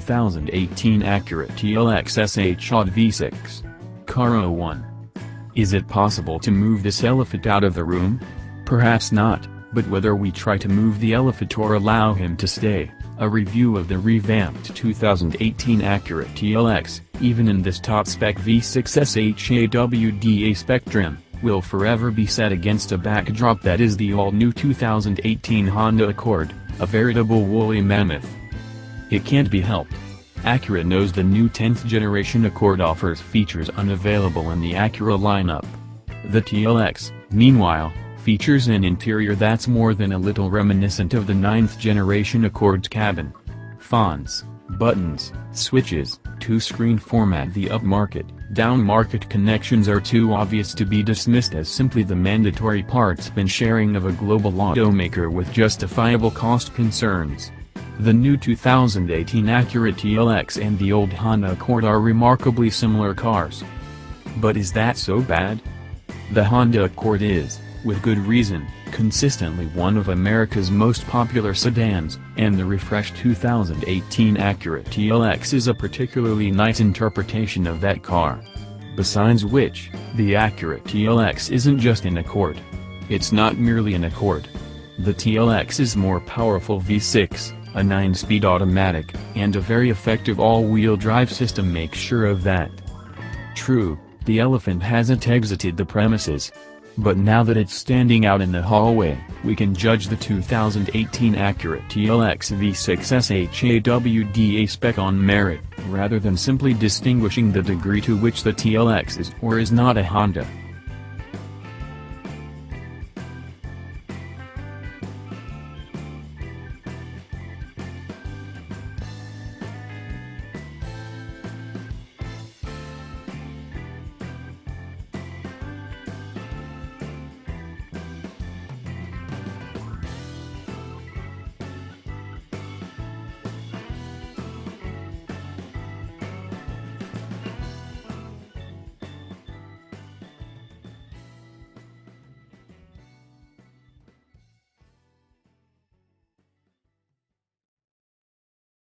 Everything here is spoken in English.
2018 Acura TLX SH-AWD V6. Car 01. Is it possible to move this elephant out of the room? Perhaps not, but whether we try to move the elephant or allow him to stay, a review of the revamped 2018 Acura TLX, even in this top-spec V6 SH-AWD A-Spec trim, will forever be set against a backdrop that is the all-new 2018 Honda Accord, a veritable woolly mammoth. It can't be helped. Acura knows the new 10th generation Accord offers features unavailable in the Acura lineup. The TLX, meanwhile, features an interior that's more than a little reminiscent of the 9th generation Accord's cabin. Fonts, buttons, switches, two-screen format. The upmarket, downmarket connections are too obvious to be dismissed as simply the mandatory parts bin sharing of a global automaker with justifiable cost concerns. The new 2018 Acura TLX and the old Honda Accord are remarkably similar cars. But is that so bad? The Honda Accord is, with good reason, consistently one of America's most popular sedans, and the refreshed 2018 Acura TLX is a particularly nice interpretation of that car. Besides which, the Acura TLX isn't just an Accord. It's not merely an Accord. The TLX is more powerful V6, a 9-speed automatic, and a very effective all-wheel drive system makes sure of that. True, the elephant hasn't exited the premises. But now that it's standing out in the hallway, we can judge the 2018 Acura TLX V6 SH-AWD A-Spec on merit, rather than simply distinguishing the degree to which the TLX is or is not a Honda.